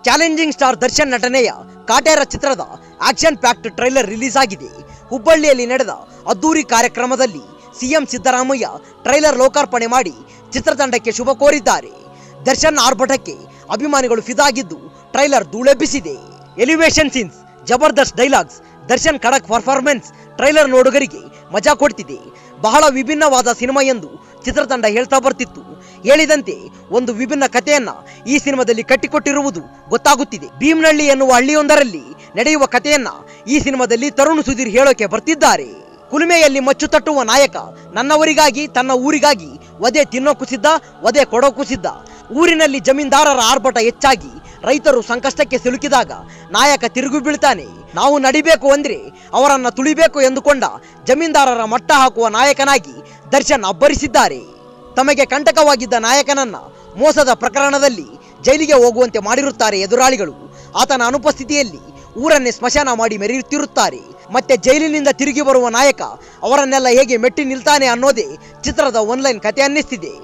Challenging star Darshan ನಟನೆಯ ಕಾಟೇರ ಚಿತ್ರದ action packed trailer release ಆಗಿದೆ. ಹುಬ್ಬಳ್ಳಿಯಲ್ಲಿ ನಡೆದ ಅದ್ದೂರಿ ಕಾರ್ಯಕ್ರಮದಲ್ಲಿ ಸಿಎಂ ಸಿದ್ದರಾಮಯ್ಯ ಟ್ರೈಲರ್ ಲೋಕಾರ್ಪಣೆ ಮಾಡಿ ಚಿತ್ರತಂಡಕ್ಕೆ ಶುಭ ಕೋರಿದ್ದಾರೆ. ದರ್ಶನ್ ಆರ್ಭಟಕ್ಕೆ ಅಭಿಮಾನಿಗಳು ಫಿದಾಗಿದ್ದು ಟ್ರೈಲರ್ ಧೂಳೆಬ್ಬಿಸಿದೆ. ಎಲಿವೇಶನ್ ಸೀನ್ಸ್, ಜಬರ್ದಸ್ತ್ ಡೈಲಾಗ್ಸ್, ದರ್ಶನ್ ಖಡಕ್ ಪರ್ಫಾರ್ಮೆನ್ಸ್ ಟ್ರೈಲರ್ ನೋಡುಗರಿಗೆ ಮಜಾ ಕೊಡ್ತಿದೆ. ಬಹಳ ವಿಭಿನ್ನವಾದ ಸಿನಿಮಾ ಎಂದು ಚಿತ್ರತಂಡ ಹೇಳ್ತಾ ಬರ್ತಿತ್ತು. ಹೇಳಿದಂತೆ ಒಂದು ವಿಭಿನ್ನ ಕಥೆಯನ್ನ ಈ ಸಿನಿಮಾದಲ್ಲಿ ಕಟ್ಟಿಕೊಟ್ಟಿರುವುದು ಗೊತ್ತಾಗುತ್ತಿದೆ. ಭೀಮನಹಳ್ಳಿ ಎನ್ನುವ ಹಳ್ಳಿಯೊಂದರಲ್ಲಿ ನಡೆಯುವ ಕಥೆಯನ್ನ ಈ ಸಿನಿಮಾದಲ್ಲಿ ತರುಣ್ ಸುಧೀರ್ ಹೇಳೋಕೆ ಬರ್ತಿದ್ದಾರೆ. ಕುಲುಮೆಯಲ್ಲಿ ಮಚ್ಚು ತಟ್ಟುವ ನಾಯಕ ನನ್ನವರಿಗಾಗಿ ತನ್ನ ಊರಿಗಾಗಿ ವಧೆ ತಿನ್ನೋಕು ಸಿದ್ಧ, ವಧೆ ಕೊಡೋಕು ಸಿದ್ಧ. ಊರಿನಲ್ಲಿ ಜಮೀನ್ದಾರರ ಆರ್ಭಟ ಹೆಚ್ಚಾಗಿ ರೈತರು ಸಂಕಷ್ಟಕ್ಕೆ ಸಿಲುಕಿದಾಗ ನಾಯಕ ತಿರುಗು ಬೀಳ್ತಾನೆ. ನಾವು ನಡಿಬೇಕು ಅಂದ್ರೆ ಅವರನ್ನ ತುಳಿಬೇಕು ಎಂದುಕೊಂಡ ಜಮೀನ್ದಾರರ ಮಟ್ಟ ಹಾಕುವ ನಾಯಕನಾಗಿ ದರ್ಶನ್ ಅಬ್ಬರಿಸಿದ್ದಾರೆ. ತಮಗೆ ಕಂಟಕವಾಗಿದ್ದ ನಾಯಕನನ್ನ ಮೋಸದ ಪ್ರಕರಣದಲ್ಲಿ ಜೈಲಿಗೆ ಹೋಗುವಂತೆ ಮಾಡಿರುತ್ತಾರೆ ಎದುರಾಳಿಗಳು. ಆತನ ಅನುಪಸ್ಥಿತಿಯಲ್ಲಿ ಊರನ್ನೇ ಸ್ಮಶಾನ ಮಾಡಿ ಮೆರೆಯುತ್ತಿರುತ್ತಾರೆ. ಮತ್ತೆ ಜೈಲಿನಿಂದ ತಿರುಗಿ ಬರುವ ನಾಯಕ ಅವರನ್ನೆಲ್ಲ ಹೇಗೆ ಮೆಟ್ಟಿ ನಿಲ್ತಾನೆ ಅನ್ನೋದೇ ಚಿತ್ರದ ಒನ್ಲೈನ್ ಕಥೆ ಅನ್ನಿಸ್ತಿದೆ.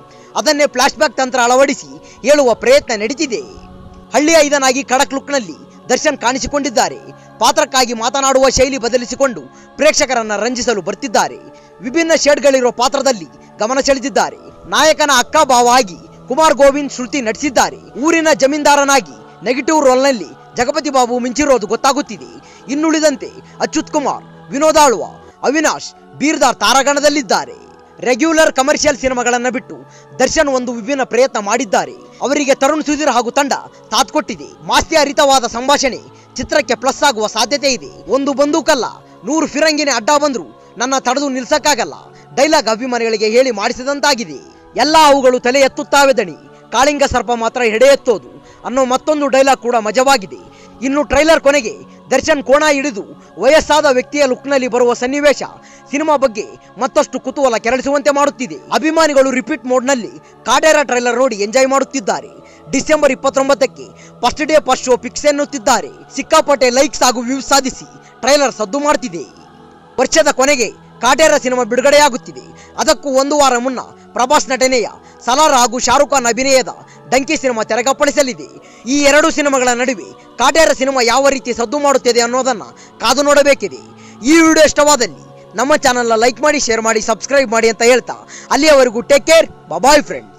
ಅದನ್ನೇ ಫ್ಲಾಶ್ ಬ್ಯಾಕ್ ತಂತ್ರ ಅಳವಡಿಸಿ ಹೇಳುವ ಪ್ರಯತ್ನ ನಡೀತಿದೆ. ಹಳ್ಳಿಯ ಇದನಾಗಿ ಖಡಕ್ ಲುಕ್ನಲ್ಲಿ ದರ್ಶನ್ ಕಾಣಿಸಿಕೊಂಡಿದ್ದಾರೆ. ಪಾತ್ರಕ್ಕಾಗಿ ಮಾತನಾಡುವ ಶೈಲಿ ಬದಲಿಸಿಕೊಂಡು ಪ್ರೇಕ್ಷಕರನ್ನ ರಂಜಿಸಲು ಬರ್ತಿದ್ದಾರೆ. ವಿಭಿನ್ನ ಶೇಡ್ಗಳಿರುವ ಪಾತ್ರದಲ್ಲಿ ಗಮನ ಸೆಳೆದಿದ್ದಾರೆ. ನಾಯಕನ ಅಕ್ಕ ಭಾವ ಆಗಿ ಕುಮಾರ್ ಗೋವಿಂದ್ ಶ್ರುತಿ ನಟಿಸಿದ್ದಾರೆ. ಊರಿನ ಜಮೀನ್ದಾರನಾಗಿ ನೆಗೆಟಿವ್ ರೋಲ್ನಲ್ಲಿ ಜಗಪತಿ ಬಾಬು ಮಿಂಚಿರೋದು ಗೊತ್ತಾಗುತ್ತಿದೆ. ಇನ್ನುಳಿದಂತೆ ಅಚ್ಯುತ್ ಕುಮಾರ್, ವಿನೋದ್ ಆಳ್ವ, ಅವಿನಾಶ್, ಬೀರ್ದಾರ್ ತಾರಾಗಣದಲ್ಲಿದ್ದಾರೆ. ರೆಗ್ಯುಲರ್ ಕಮರ್ಷಿಯಲ್ ಸಿನಿಮಾಗಳನ್ನ ಬಿಟ್ಟು ದರ್ಶನ್ ಒಂದು ವಿಭಿನ್ನ ಪ್ರಯತ್ನ ಮಾಡಿದ್ದಾರೆ. ಅವರಿಗೆ ತರುಣ್ ಸುಧೀರ್ ಹಾಗೂ ತಂಡ ಸಾಥ್ ಕೊಟ್ಟಿದೆ. ಮಾಸ್ತಿ ಹರಿತವಾದ ಸಂಭಾಷಣೆ ಚಿತ್ರಕ್ಕೆ ಪ್ಲಸ್ ಆಗುವ ಸಾಧ್ಯತೆ ಇದೆ. ಒಂದು ಬಂದೂಕಲ್ಲ 100 ಫಿರಂಗಿನೇ ಅಡ್ಡ ಬಂದ್ರು ನನ್ನ ತಡೆದು ನಿಲ್ಸಕ್ಕಾಗಲ್ಲ ಡೈಲಾಗ್ ಅಭಿಮಾನಿಗಳಿಗೆ ಹೇಳಿ ಮಾಡಿಸಿದಂತಾಗಿದೆ. ಎಲ್ಲ ಅವುಗಳು ತಲೆ ಎತ್ತುತ್ತಾವೆ ದಣಿ, ಕಾಳಿಂಗ ಸರ್ಪ ಮಾತ್ರ ಹೆಡೆ ಎತ್ತೋದು ಅನ್ನೋ ಮತ್ತೊಂದು ಡೈಲಾಗ್ ಕೂಡ ಮಜವಾಗಿದೆ. ಇನ್ನು ಟ್ರೈಲರ್ ಕೊನೆಗೆ ದರ್ಶನ್ ಕೋಣ ಹಿಡಿದು ವಯಸ್ಸಾದ ವ್ಯಕ್ತಿಯ ಲುಕ್ನಲ್ಲಿ ಬರುವ ಸನ್ನಿವೇಶ ಸಿನಿಮಾ ಬಗ್ಗೆ ಮತ್ತಷ್ಟು ಕುತೂಹಲ ಕೆರಳಿಸುವಂತೆ ಮಾಡುತ್ತಿದೆ. ಅಭಿಮಾನಿಗಳು ರಿಪೀಟ್ ಮೋಡ್ನಲ್ಲಿ ಕಾಟೇರ ಟ್ರೈಲರ್ ನೋಡಿ ಎಂಜಾಯ್ ಮಾಡುತ್ತಿದ್ದಾರೆ. ಡಿಸೆಂಬರ್ 29ಕ್ಕೆ first day first show fix ಎನ್ನುತ್ತಿದ್ದಾರೆ. ಸಿಕ್ಕಾಪಟ್ಟೆ ಲೈಕ್ಸ್ ಹಾಗೂ ವ್ಯೂಸ್ ಸಾಧಿಸಿ ಟ್ರೈಲರ್ ಸದ್ದು ಮಾಡ್ತಿದೆ. ವರ್ಷದ ಕೊನೆಗೆ ಕಾಟೇರ ಸಿನಿಮಾ ಬಿಡುಗಡೆಯಾಗುತ್ತಿದೆ. ಅದಕ್ಕೂ ಒಂದು ವಾರ ಮುನ್ನ ಪ್ರಭಾಸ್ ನಟನೆಯ ಸಲಾರ್ ಹಾಗೂ ಶಾರುಖ್ ಖಾನ್ ಅಭಿನಯದ ಡಂಕಿ ಸಿನಿಮಾ ತೆರೆಗಪ್ಪಳಿಸಲಿದೆ. ಈ ಎರಡು ಸಿನಿಮಾಗಳ ನಡುವೆ ಕಾಟೇರ ಸಿನಿಮಾ ಯಾವ ರೀತಿ ಸದ್ದು ಮಾಡುತ್ತದೆ ಅನ್ನೋದನ್ನ ಕಾದು ನೋಡಬೇಕಿದೆ. ಈ ವಿಡಿಯೋ ಇಷ್ಟವಾದಲ್ಲಿ ನಮ್ಮ ಚಾನೆಲ್ನ ಲೈಕ್ ಮಾಡಿ, ಶೇರ್ ಮಾಡಿ, ಸಬ್ಸ್ಕ್ರೈಬ್ ಮಾಡಿ ಅಂತ ಹೇಳ್ತಾ ಅಲ್ಲಿಯವರೆಗೂ ಟೇಕ್ ಕೇರ್, ಬಾಯ್ ಫ್ರೆಂಡ್.